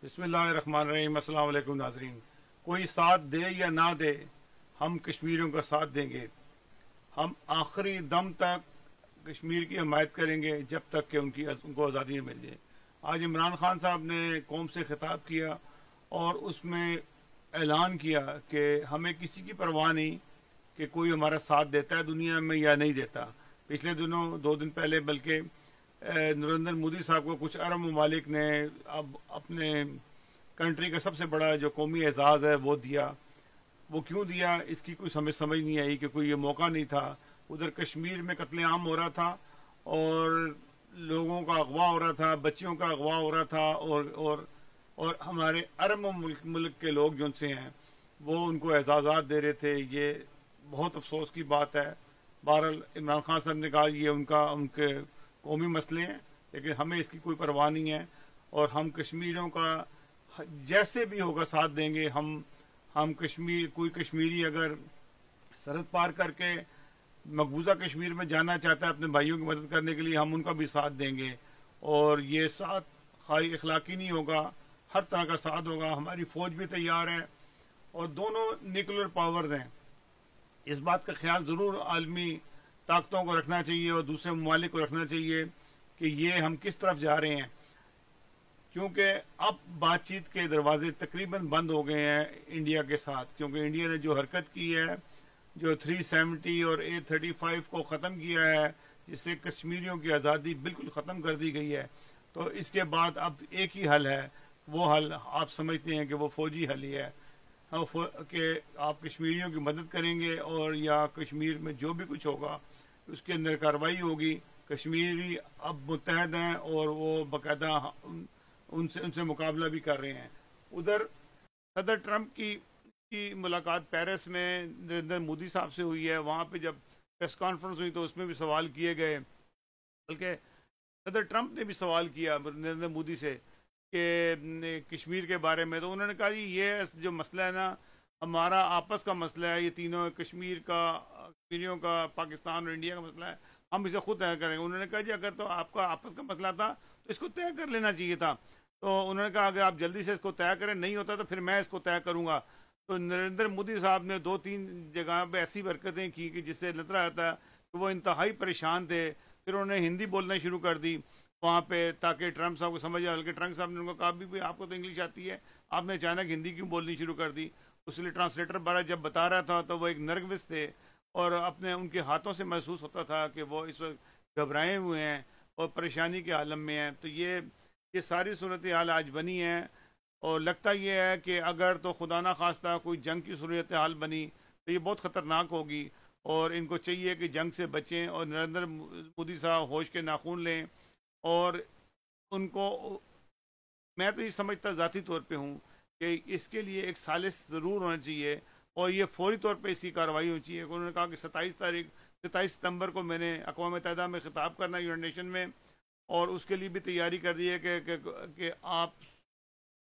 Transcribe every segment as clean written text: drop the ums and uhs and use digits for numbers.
बिस्मिल्लाहिर्रहमानिर्रहीम। अस्सलाम वालेकुम नाज़रीन। कोई साथ दे या ना दे, हम कश्मीरियों का साथ देंगे। हम आखिरी दम तक कश्मीर की हमायत करेंगे जब तक कि उनको आज़ादी मिल जाए। आज इमरान खान साहब ने कौम से खिताब किया और उसमें ऐलान किया कि हमें किसी की परवाह नहीं कि कोई हमारा साथ देता है दुनिया में या नहीं देता। पिछले दिनों 2 दिन पहले बल्कि नरेंद्र मोदी साहब को कुछ अरब ममालिक ने अब अपने कंट्री का सबसे बड़ा जो कौमी एजाज़ है वो दिया। वो क्यों दिया इसकी कोई समझ नहीं आई कि कोई ये मौका नहीं था। उधर कश्मीर में कत्लेआम हो रहा था और लोगों का अगवा हो रहा था, बच्चियों का अगवा हो रहा था और हमारे अरब मुल्क के लोग जो उनसे हैं वो उनको एजाज़ात दे रहे थे। ये बहुत अफसोस की बात है। बहरहाल इमरान खान साहब ने कहा ये उनके कौमी मसले हैं, लेकिन हमें इसकी कोई परवाह नहीं है और हम कश्मीरियों का जैसे भी होगा साथ देंगे। हम कोई कश्मीरी अगर सरहद पार करके मकबूजा कश्मीर में जाना चाहता है अपने भाइयों की मदद करने के लिए, हम उनका भी साथ देंगे। और ये साथ खाली इखलाकी नहीं होगा, हर तरह का साथ होगा। हमारी फौज भी तैयार है और दोनों न्यूक्लियर पावर्स हैं। इस बात का ख्याल जरूर आलमी ताकतों को रखना चाहिए और दूसरे ममालिक को रखना चाहिए कि ये हम किस तरफ जा रहे हैं, क्योंकि अब बातचीत के दरवाजे तकरीबन बंद हो गए हैं इंडिया के साथ। क्योंकि इंडिया ने जो हरकत की है, जो 370 और A35 को ख़त्म किया है, जिससे कश्मीरियों की आज़ादी बिल्कुल ख़त्म कर दी गई है, तो इसके बाद अब एक ही हल है। वो हल आप समझते हैं कि वो फौजी हल ही है कि आप कश्मीरियों की मदद करेंगे और या कश्मीर में जो भी कुछ होगा उसके अंदर कार्रवाई होगी। कश्मीरी अब मुत्तहद हैं और वो बाकायदा उनसे मुकाबला भी कर रहे हैं। उधर सदर ट्रंप की मुलाकात पेरिस में नरेंद्र मोदी साहब से हुई है। वहाँ पे जब प्रेस कॉन्फ्रेंस हुई तो उसमें भी सवाल किए गए, बल्कि सदर ट्रंप ने भी सवाल किया नरेंद्र मोदी से कि कश्मीर के बारे में। तो उन्होंने कहा जी ये जो मसला है ना, हमारा आपस का मसला है, ये तीनों कश्मीर का, कश्मीरियों का, पाकिस्तान और इंडिया का मसला है, हम इसे खुद तय करेंगे। उन्होंने कहा जी अगर तो आपका आपस का मसला था तो इसको तय कर लेना चाहिए था। तो उन्होंने कहा अगर आप जल्दी से इसको तय करें, नहीं होता तो फिर मैं इसको तय करूंगा। तो नरेंद्र मोदी साहब ने 2-3 जगह पे ऐसी हरकतें की कि जिससे लग रहा था कि वो इंतहाई परेशान थे। फिर उन्होंने हिंदी बोलना शुरू कर दी वहाँ पे ताकि ट्रंप साहब को समझ आए। बल्कि ट्रंप साहब ने उनको कहा भी आपको तो इंग्लिश आती है, आपने अचानक हिंदी क्यों बोलनी शुरू कर दी। उसलिए ट्रांसलेटर बारह जब बता रहा था तो वो एक नर्वस थे और अपने उनके हाथों से महसूस होता था कि वो इस वक्त घबराए हुए हैं और परेशानी के आलम में हैं। तो ये सारी सूरत हाल आज बनी है और लगता ये है कि अगर तो खुदा ना खास्ता कोई जंग की सूरत हाल बनी तो ये बहुत ख़तरनाक होगी और इनको चाहिए कि जंग से बचें और नरेंद्र मोदी साहब होश के नाखून लें। और उनको मैं तो ये समझता ज़ाती तौर पे हूँ कि इसके लिए एक सालिस ज़रूर होना चाहिए और ये फौरी तौर पे इसकी कार्रवाई होनी चाहिए। उन्होंने कहा कि 27 सितंबर को मैंने अक़वाम मुत्तहिदा में खिताब करना यूनाइटेड नेशन में, और उसके लिए भी तैयारी कर दी है कि आप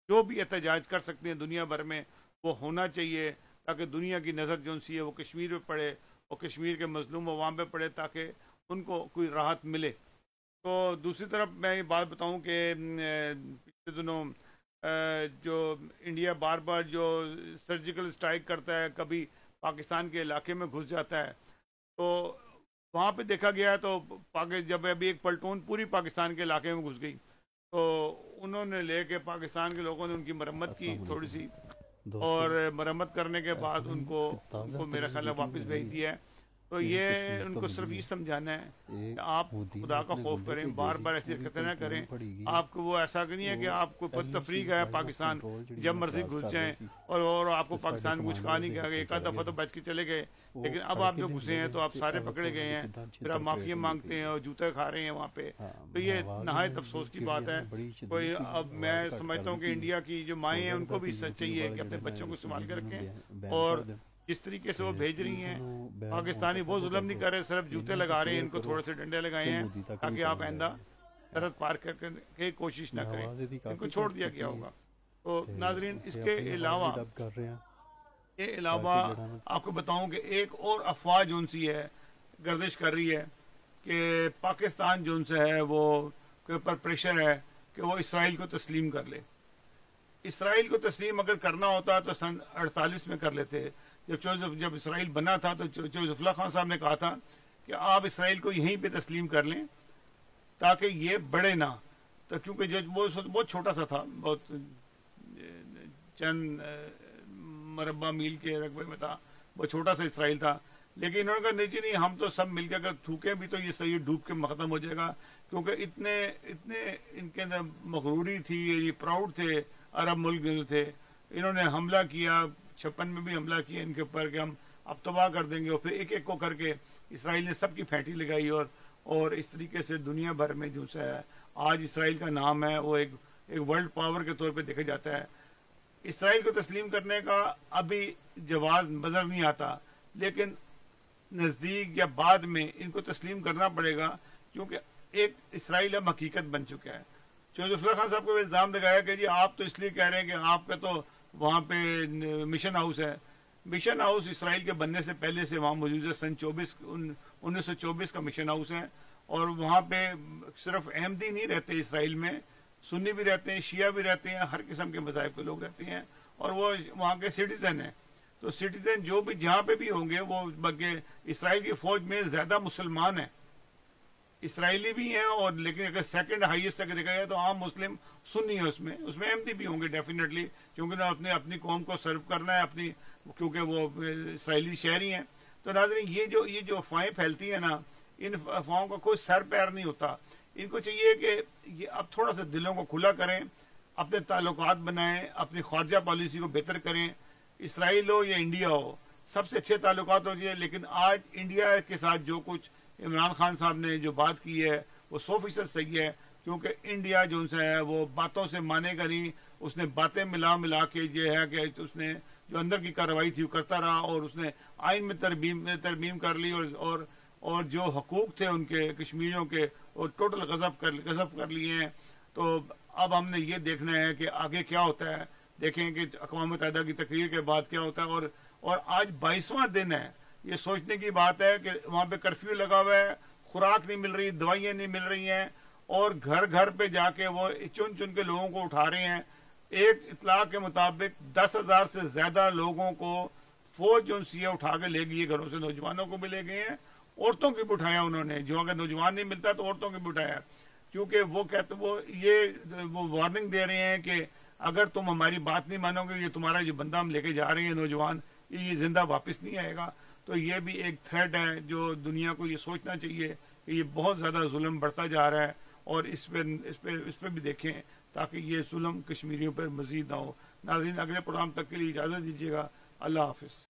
जो भी एहतजाज कर सकते हैं दुनिया भर में वो होना चाहिए, ताकि दुनिया की नज़र जो सी है वो कश्मीर पे पड़े और कश्मीर के मजलूम अवाम पे पड़े ताकि उनको कोई राहत मिले। तो दूसरी तरफ मैं ये बात बताऊं कि पिछले दिनों जो इंडिया बार बार जो सर्जिकल स्ट्राइक करता है, कभी पाकिस्तान के इलाके में घुस जाता है, तो वहाँ पे देखा गया तो जब अभी एक पलटून पूरी पाकिस्तान के इलाके में घुस गई तो उन्होंने लेके पाकिस्तान के लोगों ने उनकी मरम्मत की थोड़ी सी, और मरम्मत करने के बाद उनको मेरा ख्याल है वापस भेज दिया है। तो ये उनको सिर्फ ये समझाना है कि आप खुदा का खौफ करें, बार बार ऐसी हरकतें ना करें। आपको वो ऐसा नहीं है कि आपको तफरीक है पाकिस्तान जब मर्जी घुस जाएं और आपको पाकिस्तान में कुछ कहा नहीं गया, एक आध दफ़ा तो बच के चले गए, लेकिन अब आप जो घुसे हैं तो आप सारे पकड़े गए हैं, फिर आप माफिया मांगते हैं और जूते खा रहे हैं वहाँ पे। तो ये नहायत अफसोस की बात है। कोई अब मैं समझता हूँ कि इंडिया की जो माएँ हैं उनको भी चाहिए कि अपने बच्चों को संभाल के रखें, और जिस तरीके से वो भेज रही हैं पाकिस्तानी वो जुल्म नहीं कर रहे, सिर्फ जूते लगा रहे हैं, इनको थोड़े से डंडे लगाए हैं ताकि आप आइंदा सरहद पार करके कोशिश ना करें, इनको छोड़ दिया गया होगा। तो नाजरीन इसके अलावा आपको बताऊं कि एक और अफवाह जो सी है गर्दिश कर रही है कि पाकिस्तान जो है वो के ऊपर प्रेशर है कि वो इसराइल को तस्लीम कर ले। इसराइल को तस्लीम अगर करना होता तो सन 48 में कर लेते। जब इसराइल बना था तो जोसेफुल्लाह खान साहब ने कहा था कि आप इसराइल को यहीं पे तस्लीम कर लें ताकि ये बढ़े ना। तो क्योंकि जो वो बहुत छोटा सा था, बहुत चंद मरबा मील के रकबे में था, बहुत छोटा सा इसराइल था। लेकिन इन्होंने कहा नहीं नहीं, हम तो सब मिलकर अगर थूकें भी तो ये सही डूब के खत्म हो जाएगा, क्योंकि इतने इनके अंदर मगरूरी थी, ये प्राउड थे अरब मुल्क जो थे। इन्होंने हमला किया, 56 में भी हमला किया इनके ऊपर कि हम अब तबाह कर देंगे, और फिर एक एक को करके इसराइल ने सबकी फैंटी लगाई। और इस तरीके से दुनिया भर में जो है आज इसराइल का नाम है वो एक वर्ल्ड पावर के तौर पे देखा जाता है। इसराइल को तस्लीम करने का अभी जवाब नजर नहीं आता, लेकिन नजदीक या बाद में इनको तस्लीम करना पड़ेगा, क्योंकि एक इसराइल अब हकीकत बन चुका है। जोसेफुल्लाह खान साहब को इल्जाम लगाया कि जी आप तो इसलिए कह रहे हैं कि आपका तो वहां पे मिशन हाउस है। मिशन हाउस इसराइल के बनने से पहले से वहां मौजूद है। सन 1924 का मिशन हाउस है, और वहां पे सिर्फ अहमदी नहीं रहते इसराइल में, सुन्नी भी रहते हैं, शिया भी रहते हैं, हर किस्म के मज़ाहिब के लोग रहते हैं, और वो वहाँ के सिटीजन हैं। तो सिटीजन जो भी जहाँ पे भी होंगे वो बल्कि इसराइल की फौज में ज्यादा मुसलमान है, इसराइली भी हैं, और लेकिन अगर सेकंड हाईएस्ट अगर देखा जाए तो आम मुस्लिम सुन्नी है उसमें अहमदी भी होंगे डेफिनेटली, क्योंकि उन्हें अपनी कौम को सर्व करना है अपनी, क्योंकि वो इसराइली शहरी हैं। तो नाज़रीन ये जो अफवाहें फैलती है ना, इन अफवाहों का कोई सर पैर नहीं होता। इनको चाहिए कि ये अब थोड़ा सा दिलों को खुला करें, अपने ताल्लुकात बनाएं, अपनी खारजा पॉलिसी को बेहतर करें। इसराइल हो या इंडिया हो, सबसे अच्छे ताल्लुकात हो जाए। लेकिन आज इंडिया के साथ जो कुछ इमरान खान साहब ने जो बात की है वो 100% सही है, क्योंकि इंडिया जो है वो बातों से मानेगा नहीं। उसने बातें मिला के जो है कि उसने जो अंदर की कार्रवाई थी वो करता रहा, और उसने आइन में तरमीम कर ली, और जो हकूक थे उनके कश्मीरियों के वो टोटल गजब कर लिए हैं। तो अब हमने ये देखना है कि आगे क्या होता है। देखें कि अक़वाम मुत्तहिदा की तकरीर के बाद क्या होता है। और आज 22वां दिन है। ये सोचने की बात है कि वहां पे कर्फ्यू लगा हुआ है, खुराक नहीं मिल रही, दवाइयां नहीं मिल रही हैं, और घर घर पे जाके वो चुन चुन के लोगों को उठा रहे हैं। एक इतला के मुताबिक 10,000 से ज्यादा लोगों को फौज जो है उठा के ले गई है घरों से। नौजवानों को भी ले गए हैं, औरतों की भी उठाया उन्होंने, जो अगर नौजवान नहीं मिलता तो औरतों की भी उठाया, क्योंकि वो कहते वो वार्निंग दे रहे हैं कि अगर तुम हमारी बात नहीं मानोगे, ये तुम्हारा जो बंदा हम लेके जा रहे हैं नौजवान, ये जिंदा वापस नहीं आएगा। तो ये भी एक थ्रेट है जो दुनिया को ये सोचना चाहिए कि ये बहुत ज्यादा जुल्म बढ़ता जा रहा है, और इस पे भी देखें ताकि ये जुल्म कश्मीरियों पर मजीद ना हो। नाज़रीन, अगले प्रोग्राम तक के लिए इजाजत दीजिएगा। अल्लाह हाफिज।